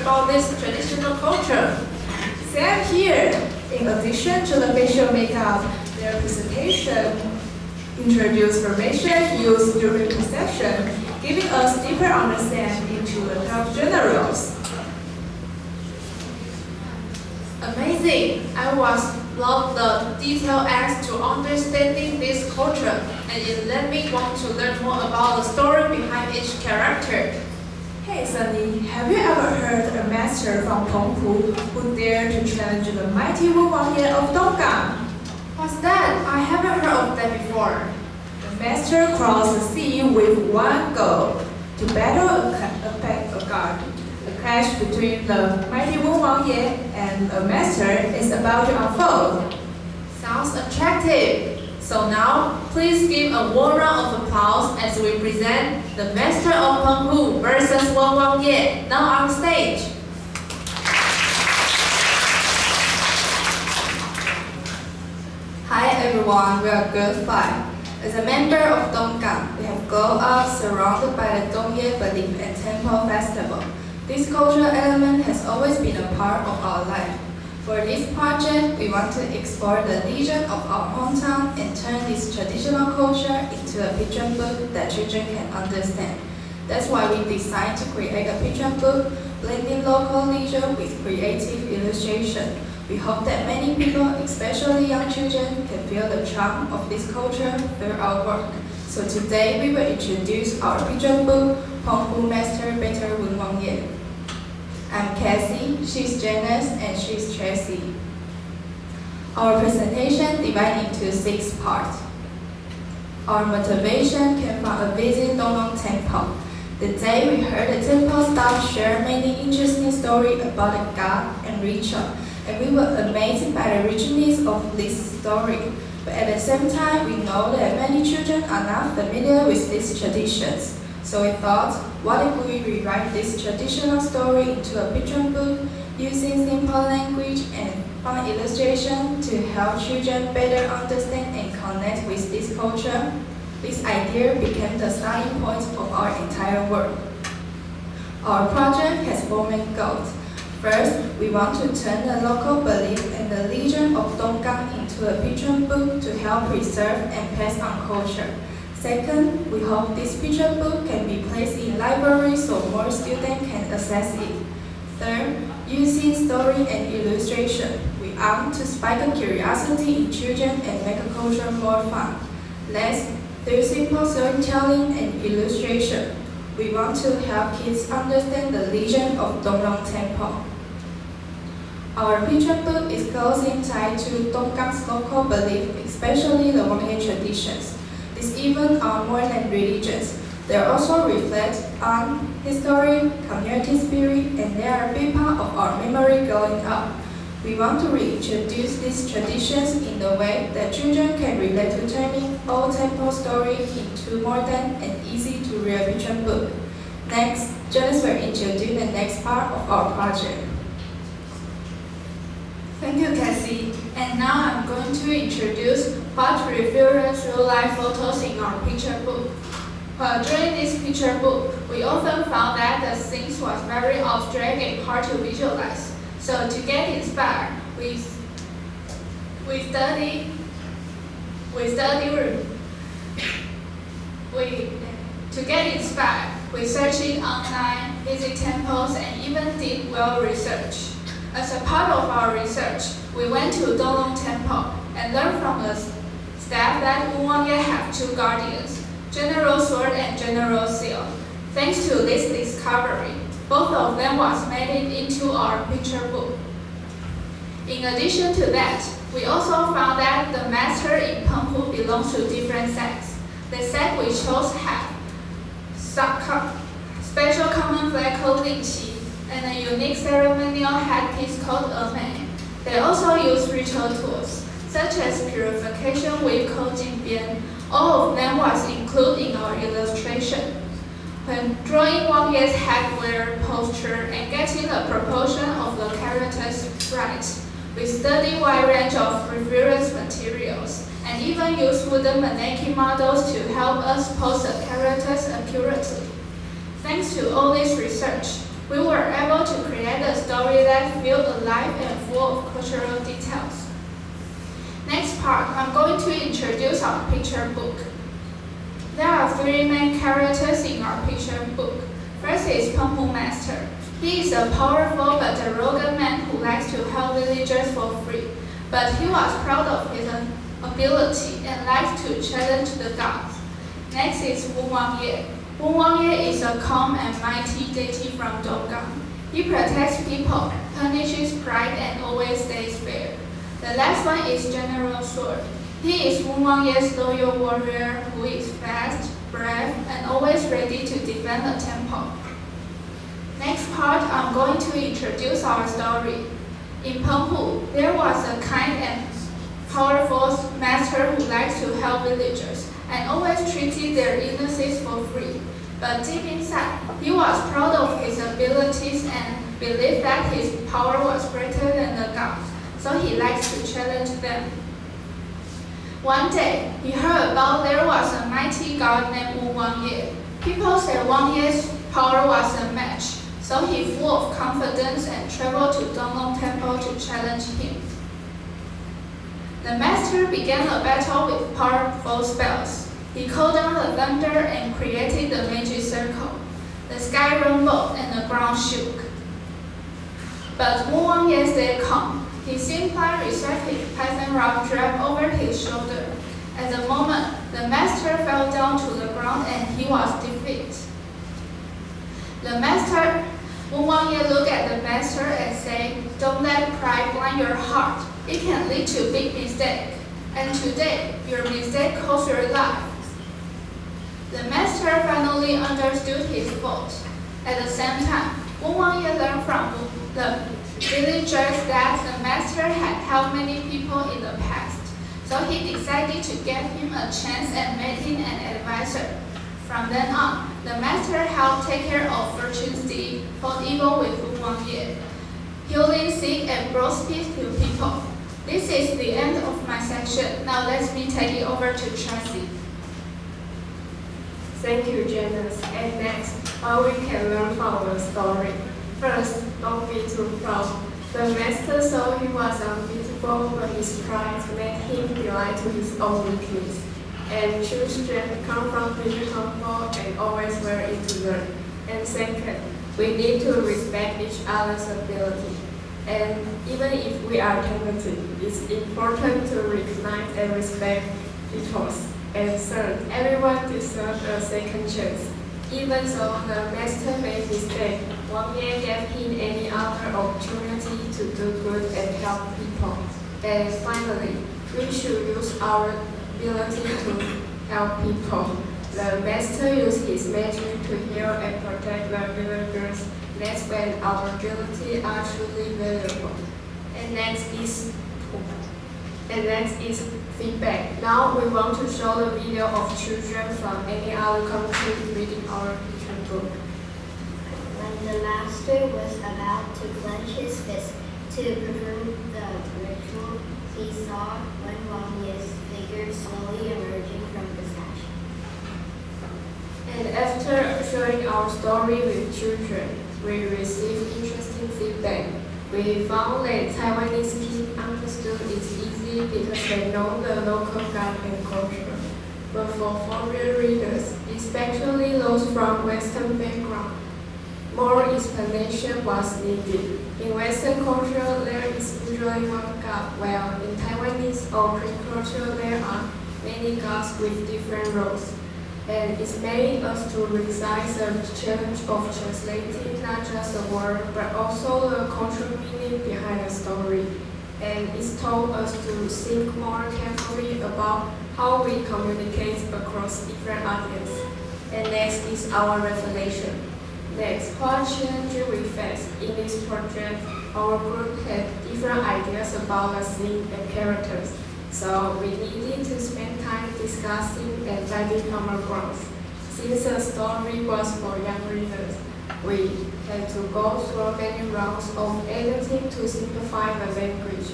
about this traditional culture. Same here. In addition to the facial makeup, their presentation introduced formation used during the session, giving us deeper understanding into the health genres. Amazing! I was love the detailed acts to understanding this culture, and it led me want to learn more about the story behind each character. Hey Sunny, have you ever heard a master from Penghu who dared to challenge the mighty Wu Wangye of Donggang? What's that? I haven't heard of that before. The master crossed the sea with one goal, to battle a god. A clash between the mighty Wu Wangye and a master is about to unfold. Sounds attractive. So now, please give a warm round of applause as we present the Master of Penghu versus Wu Wangye, now on stage. Hi everyone, we are Girl 5. As a member of Donggang, we have grown up surrounded by the Dongye Belief and Temple Festival. This cultural element has always been a part of our life. For this project, we want to explore the region of our hometown and turn this traditional culture into a picture book that children can understand. That's why we decided to create a picture book, blending local leisure with creative illustration. We hope that many people, especially young children, can feel the charm of this culture through our work. So today, we will introduce our picture book, Penghu Master Better Wu Wangye. I'm Cassie, she's Janice, and she's Tracy. Our presentation divided into 6 parts. Our motivation came from a visit Donglong Temple. The day we heard the temple staff share many interesting stories about the god and ritual, and we were amazed by the richness of this story. But at the same time, we know that many children are not familiar with these traditions. So we thought, what if we rewrite this traditional story into a picture book using simple language and fun illustration to help children better understand and connect with this culture? This idea became the starting point of our entire work. Our project has 4 main goals. First, we want to turn the local belief and the legend of Donggang into a picture book to help preserve and pass on culture. Second, we hope this picture book can be placed in libraries so more students can access it. Third, using story and illustration, we aim to spike a curiosity in children and make a culture more fun. Last, through simple storytelling and illustration, we want to help kids understand the legend of Donglong Temple. Our picture book is closely tied to Donggang's local belief, especially the Wangye traditions. These events are more than religious. They also reflect on history, community spirit, and they are a big part of our memory growing up. We want to reintroduce these traditions in a way that children can relate to turning old temple stories into modern and easy to read picture book. Next, Janice will introduce the next part of our project. Thank you, Cassie. And now I'm going to introduce what reference real-life photos in our picture book. While drawing this picture book, we often found that the scenes was very abstract and hard to visualize. So to get inspired, we searched online, visit temples, and even did well research. As a part of our research, we went to Donglong Temple and learned from the staff that Wu Wangye have 2 guardians, General Sword and General Seal. Thanks to this discovery, both of them was made it into our picture book. In addition to that, we also found that the master in Penghu belongs to different sects. The sect we chose have special common flag called Lingxi, and a unique ceremonial headpiece called Eme. They also use ritual tools, such as purification whip called Jinbian. All of them was included in our illustration. When drawing Wangye's headwear, posture, and getting the proportion of the characters right, we study wide range of reference materials and even use wooden mannequin models to help us pose the characters accurately. Thanks to all this research, we were able to create that feel alive and full of cultural details. Next part, I'm going to introduce our picture book. There are three main characters in our picture book. First is Peng Hu Master. He is a powerful but arrogant man who likes to help villagers for free. But he was proud of his ability and likes to challenge the gods. Next is Wu Wangye. Wu Wangye is a calm and mighty deity from Donggang. He protects people, punishes pride, and always stays fair. The last one is General Sword. He is Wu Wangye's loyal warrior who is fast, brave, and always ready to defend the temple. Next part, I'm going to introduce our story. In Penghu, there was a kind and powerful master who likes to help villagers and always treated their illnesses for free. But deep inside, he was proud of his abilities and believed that his power was greater than the gods, so he likes to challenge them. One day, he heard about there was a mighty god named Wu Wangye. People said Wangye's power was unmatched, so he full of confidence and traveled to Donglong Temple to challenge him. The master began a battle with powerful spells. He called down the thunder and created the magic circle. The sky rumbled and the ground shook. But Wu Wangye stayed calm. He simply received his python rod draped over his shoulder. At the moment, the master fell down to the ground and he was defeated. The master, Wu Wangye, looked at the master and said, "Don't let pride blind your heart. It can lead to big mistake. And today, your mistake cost your life." The master finally understood his fault. At the same time, Wu Wangye learned from the villagers that the master had helped many people in the past. So he decided to give him a chance and made him an advisor. From then on, the master helped take care of fortune seed, fought evil with Wu Wangye, healing sick and brought peace to people. This is the end of my section. Now let me take it over to Tracy. Thank you, Janice. And next, what we can learn from the story. First, don't be too proud. The master saw he was unbeatable, but his pride made him blind to his own weakness. And true strength comes from being humble and always willing to learn. And second, we need to respect each other's ability. And even if we are talented, it's important to recognize and respect people's. And third, everyone deserves a second chance. Even so, the master made mistake, Wangye gave him any other opportunity to do good and help people. And finally, we should use our ability to help people. The master used his magic to heal and protect the villagers. That's when our ability are truly valuable. And next is feedback. Now we want to show the video of children from any other country reading our picture book. When the master was about to clench his fist to perform the ritual, he saw Wen Wangye's figure slowly emerging from the statue. And after showing our story with children, we received interesting feedback. We found that Taiwanese kids understood it easy because they know the local god and culture. But for foreign readers, especially those from Western background, more explanation was needed. In Western culture, there is usually one god, while in Taiwanese or Korean culture, there are many gods with different roles. And it made us to realize the challenge of translating not just the word, but also the cultural meaning behind the story. And it taught us to think more carefully about how we communicate across different audiences. And next is our revelation. Next, what challenge we face in this project? Our group had different ideas about the scene and characters. So we needed to spend time discussing and finding common ground. Since the story was for young readers, we had to go through many rounds of editing to simplify the language.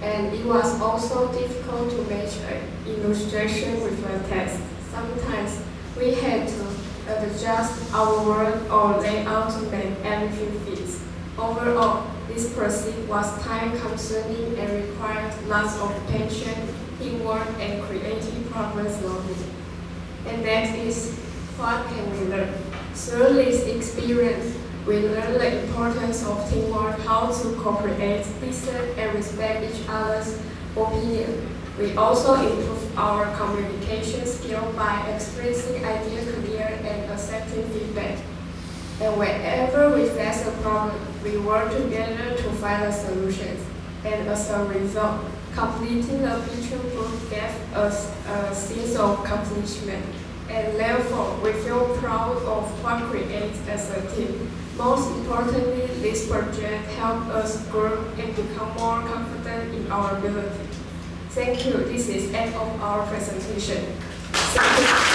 And it was also difficult to match an illustration with the text. Sometimes we had to adjust our word or layout to make everything fit. Overall, this project was time-consuming and required lots of patience, teamwork, and creative problem-solving. And that is what can we learn. Through this experience, we learn the importance of teamwork, how to cooperate, listen, and respect each other's opinion. We also improve our communication skill by expressing ideas clearly and accepting feedback. And whenever we face a problem, we work together to find the solutions. And as a result, completing the picture book gave us a sense of accomplishment. And therefore, we feel proud of what we created as a team. Most importantly, this project helped us grow and become more confident in our ability. Thank you. This is end of our presentation. Thank you.